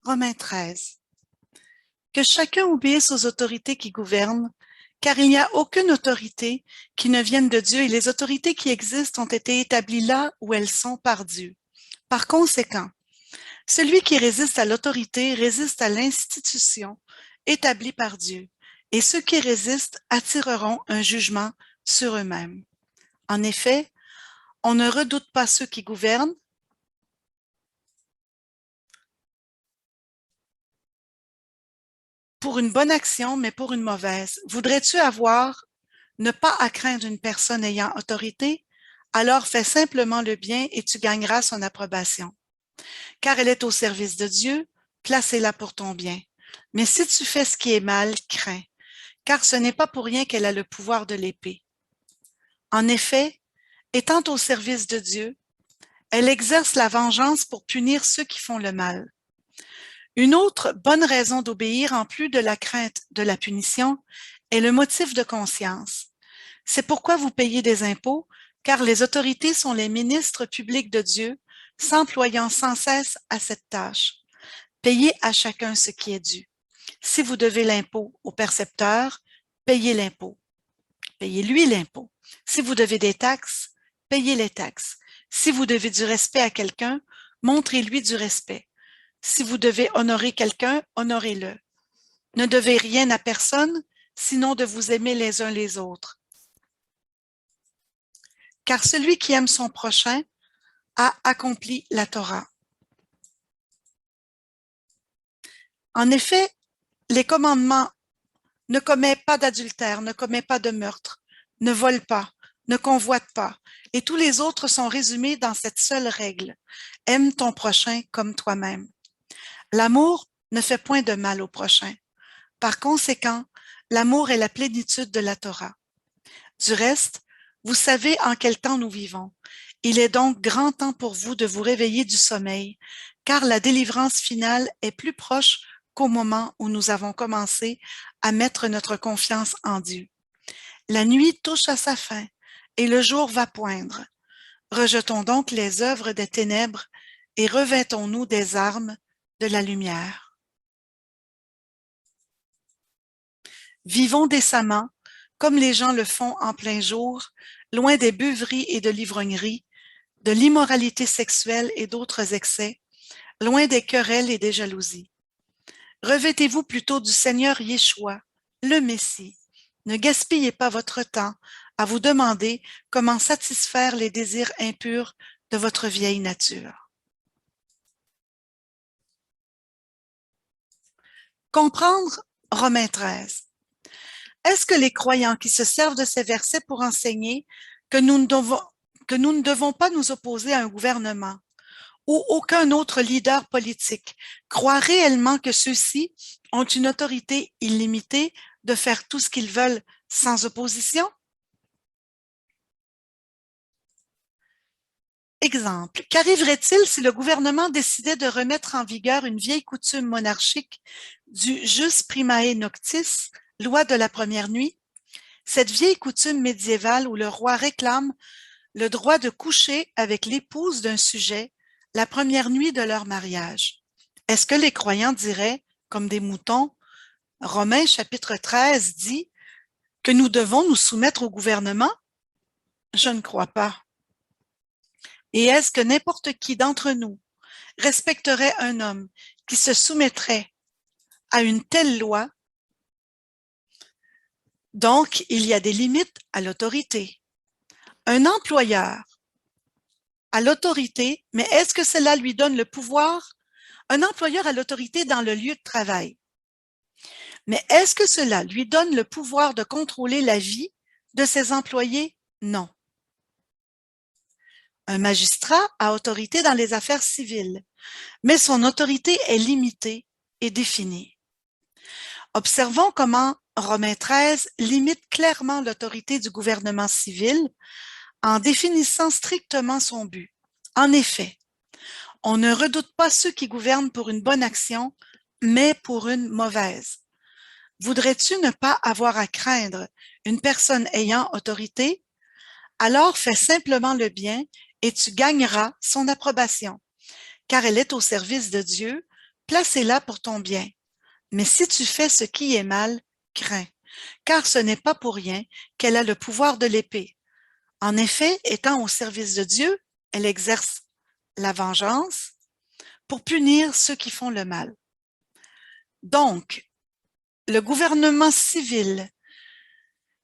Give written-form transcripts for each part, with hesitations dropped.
Romains 13. Que chacun obéisse aux autorités qui gouvernent, car il n'y a aucune autorité qui ne vienne de Dieu et les autorités qui existent ont été établies là où elles sont par Dieu. Par conséquent, celui qui résiste à l'autorité résiste à l'institution établie par Dieu, et ceux qui résistent attireront un jugement sur eux-mêmes. En effet, on ne redoute pas ceux qui gouvernent, pour une bonne action, mais pour une mauvaise. Voudrais-tu avoir ne pas à craindre une personne ayant autorité? Alors fais simplement le bien et tu gagneras son approbation. Car elle est au service de Dieu, placez-la pour ton bien. Mais si tu fais ce qui est mal, crains, car ce n'est pas pour rien qu'elle a le pouvoir de l'épée. En effet, étant au service de Dieu, elle exerce la vengeance pour punir ceux qui font le mal. Une autre bonne raison d'obéir, en plus de la crainte de la punition, est le motif de conscience. C'est pourquoi vous payez des impôts, car les autorités sont les ministres publics de Dieu, s'employant sans cesse à cette tâche. Payez à chacun ce qui est dû. Si vous devez l'impôt au percepteur, payez l'impôt. Payez-lui l'impôt. Si vous devez des taxes, payez les taxes. Si vous devez du respect à quelqu'un, montrez-lui du respect. Si vous devez honorer quelqu'un, honorez-le. Ne devez rien à personne, sinon de vous aimer les uns les autres. Car celui qui aime son prochain a accompli la Torah. En effet, les commandements ne commets pas d'adultère, ne commets pas de meurtre, ne vole pas, ne convoite pas, et tous les autres sont résumés dans cette seule règle. Aime ton prochain comme toi-même. L'amour ne fait point de mal au prochain. Par conséquent, l'amour est la plénitude de la Torah. Du reste, vous savez en quel temps nous vivons. Il est donc grand temps pour vous de vous réveiller du sommeil, car la délivrance finale est plus proche qu'au moment où nous avons commencé à mettre notre confiance en Dieu. La nuit touche à sa fin et le jour va poindre. Rejetons donc les œuvres des ténèbres et revêtons-nous des armes de la lumière. Vivons décemment, comme les gens le font en plein jour, loin des beuveries et de l'ivrognerie, de l'immoralité sexuelle et d'autres excès, loin des querelles et des jalousies. Revêtez-vous plutôt du Seigneur Yeshua, le Messie. Ne gaspillez pas votre temps à vous demander comment satisfaire les désirs impurs de votre vieille nature. Comprendre Romains 13. Est-ce que les croyants qui se servent de ces versets pour enseigner que nous ne devons pas nous opposer à un gouvernement ou aucun autre leader politique croient réellement que ceux-ci ont une autorité illimitée de faire tout ce qu'ils veulent sans opposition? Exemple, qu'arriverait-il si le gouvernement décidait de remettre en vigueur une vieille coutume monarchique du jus primae noctis, loi de la première nuit? Cette vieille coutume médiévale où le roi réclame le droit de coucher avec l'épouse d'un sujet la première nuit de leur mariage. Est-ce que les croyants diraient, comme des moutons, Romains chapitre 13 dit que nous devons nous soumettre au gouvernement? Je ne crois pas. Et est-ce que n'importe qui d'entre nous respecterait un homme qui se soumettrait à une telle loi? Donc, il y a des limites à l'autorité. Un employeur a l'autorité, mais est-ce que cela lui donne le pouvoir? Un employeur a l'autorité dans le lieu de travail. Mais est-ce que cela lui donne le pouvoir de contrôler la vie de ses employés? Non. Un magistrat a autorité dans les affaires civiles, mais son autorité est limitée et définie. Observons comment Romains 13 limite clairement l'autorité du gouvernement civil en définissant strictement son but. En effet, on ne redoute pas ceux qui gouvernent pour une bonne action, mais pour une mauvaise. Voudrais-tu ne pas avoir à craindre une personne ayant autorité? Alors fais simplement le bien et tu gagneras son approbation, car elle est au service de Dieu, placez-la pour ton bien. Mais si tu fais ce qui est mal, crains, car ce n'est pas pour rien qu'elle a le pouvoir de l'épée. En effet, étant au service de Dieu, elle exerce la vengeance pour punir ceux qui font le mal. Donc, le gouvernement civil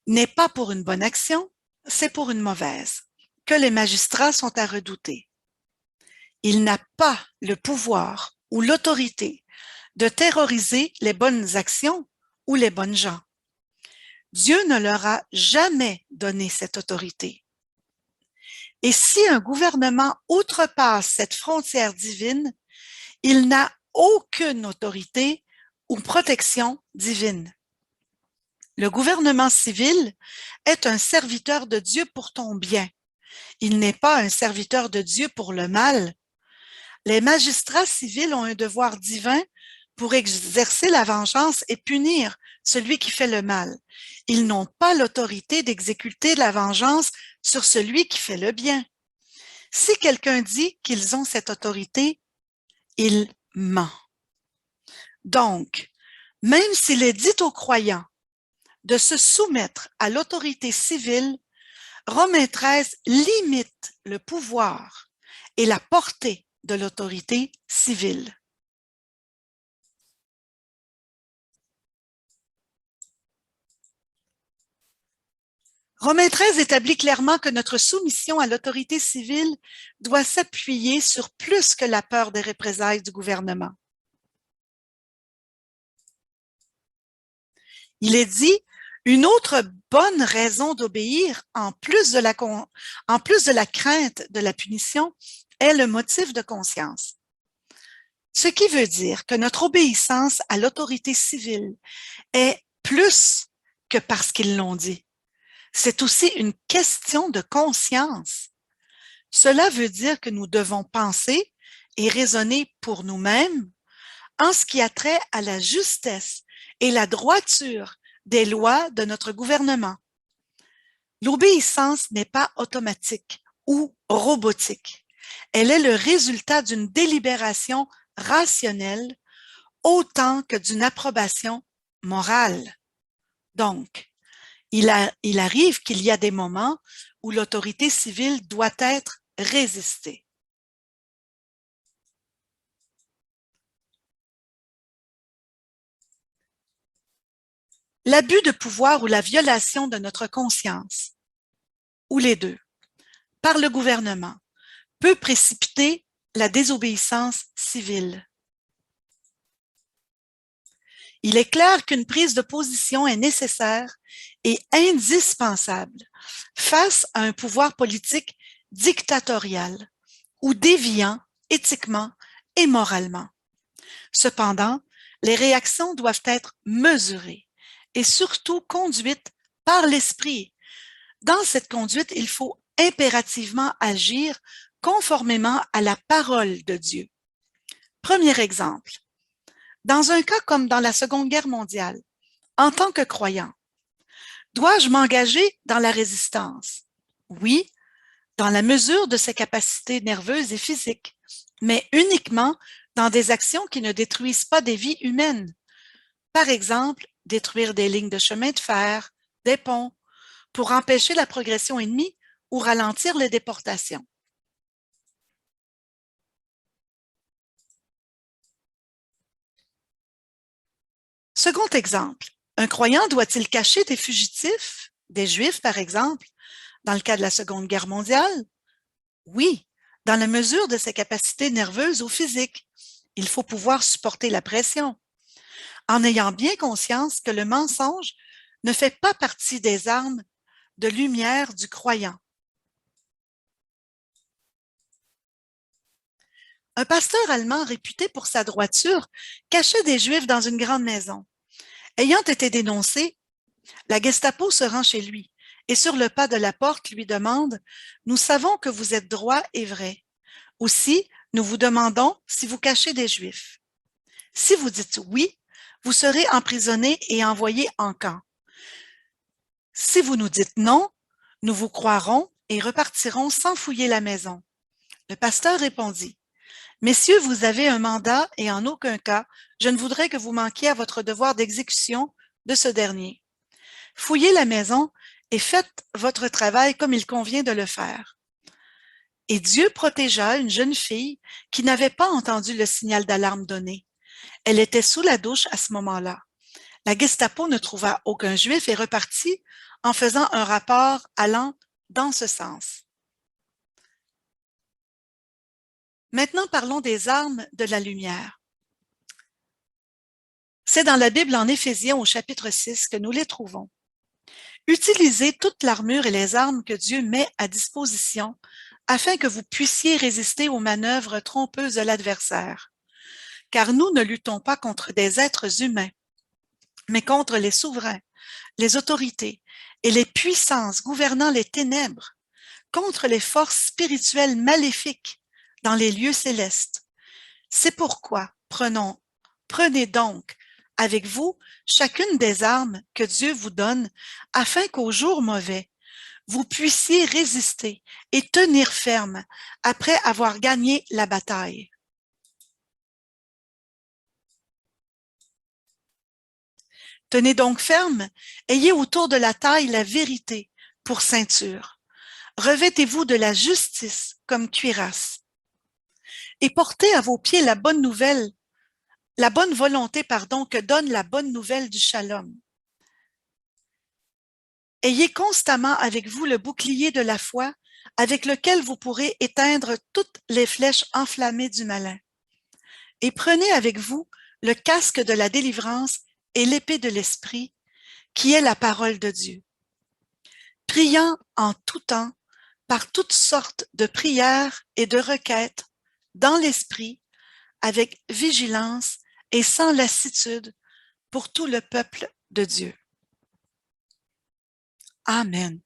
n'est pas pour une bonne action, c'est pour une mauvaise, que les magistrats sont à redouter. Il n'a pas le pouvoir ou l'autorité de terroriser les bonnes actions ou les bonnes gens. Dieu ne leur a jamais donné cette autorité. Et si un gouvernement outrepasse cette frontière divine, il n'a aucune autorité ou protection divine. Le gouvernement civil est un serviteur de Dieu pour ton bien. Il n'est pas un serviteur de Dieu pour le mal. Les magistrats civils ont un devoir divin pour exercer la vengeance et punir celui qui fait le mal. Ils n'ont pas l'autorité d'exécuter la vengeance sur celui qui fait le bien. Si quelqu'un dit qu'ils ont cette autorité, il ment. Donc, même s'il est dit aux croyants de se soumettre à l'autorité civile, Romains 13 limite le pouvoir et la portée de l'autorité civile. Romains 13 établit clairement que notre soumission à l'autorité civile doit s'appuyer sur plus que la peur des représailles du gouvernement. Il est dit, une autre bonne raison d'obéir, en plus de la crainte de la punition, est le motif de conscience. Ce qui veut dire que notre obéissance à l'autorité civile est plus que parce qu'ils l'ont dit. C'est aussi une question de conscience. Cela veut dire que nous devons penser et raisonner pour nous-mêmes en ce qui a trait à la justesse et la droiture des lois de notre gouvernement. L'obéissance n'est pas automatique ou robotique. Elle est le résultat d'une délibération rationnelle autant que d'une approbation morale. Donc, il arrive qu'il y a des moments où l'autorité civile doit être résistée. L'abus de pouvoir ou la violation de notre conscience, ou les deux, par le gouvernement, peut précipiter la désobéissance civile. Il est clair qu'une prise de position est nécessaire et indispensable face à un pouvoir politique dictatorial ou déviant éthiquement et moralement. Cependant, les réactions doivent être mesurées et surtout conduites par l'esprit. Dans cette conduite, il faut impérativement agir conformément à la parole de Dieu. Premier exemple. Dans un cas comme dans la Seconde Guerre mondiale, en tant que croyant, dois-je m'engager dans la résistance? Oui, dans la mesure de ses capacités nerveuses et physiques, mais uniquement dans des actions qui ne détruisent pas des vies humaines. Par exemple, détruire des lignes de chemin de fer, des ponts, pour empêcher la progression ennemie ou ralentir les déportations. Second exemple, un croyant doit-il cacher des fugitifs, des Juifs par exemple, dans le cas de la Seconde Guerre mondiale? Oui, dans la mesure de ses capacités nerveuses ou physiques. Il faut pouvoir supporter la pression, en ayant bien conscience que le mensonge ne fait pas partie des armes de lumière du croyant. Un pasteur allemand réputé pour sa droiture cachait des Juifs dans une grande maison. Ayant été dénoncé, la Gestapo se rend chez lui et sur le pas de la porte lui demande « Nous savons que vous êtes droit et vrai. Aussi, nous vous demandons si vous cachez des Juifs. Si vous dites oui, vous serez emprisonné et envoyé en camp. Si vous nous dites non, nous vous croirons et repartirons sans fouiller la maison. » Le pasteur répondit Messieurs, vous avez un mandat et en aucun cas, je ne voudrais que vous manquiez à votre devoir d'exécution de ce dernier. Fouillez la maison et faites votre travail comme il convient de le faire. Et Dieu protégea une jeune fille qui n'avait pas entendu le signal d'alarme donné. Elle était sous la douche à ce moment-là. La Gestapo ne trouva aucun juif et repartit en faisant un rapport allant dans ce sens. Maintenant, parlons des armes de la lumière. C'est dans la Bible en Éphésiens au chapitre 6 que nous les trouvons. Utilisez toute l'armure et les armes que Dieu met à disposition afin que vous puissiez résister aux manœuvres trompeuses de l'adversaire. Car nous ne luttons pas contre des êtres humains, mais contre les souverains, les autorités et les puissances gouvernant les ténèbres, contre les forces spirituelles maléfiques dans les lieux célestes. C'est pourquoi prenez donc avec vous chacune des armes que Dieu vous donne afin qu'au jour mauvais, vous puissiez résister et tenir ferme après avoir gagné la bataille. Tenez donc ferme, ayez autour de la taille la vérité pour ceinture. Revêtez-vous de la justice comme cuirasse. Et portez à vos pieds la bonne volonté, que donne la bonne nouvelle du shalom. Ayez constamment avec vous le bouclier de la foi, avec lequel vous pourrez éteindre toutes les flèches enflammées du malin. Et prenez avec vous le casque de la délivrance et l'épée de l'esprit, qui est la parole de Dieu. Priant en tout temps, par toutes sortes de prières et de requêtes, dans l'esprit, avec vigilance et sans lassitude, pour tout le peuple de Dieu. Amen.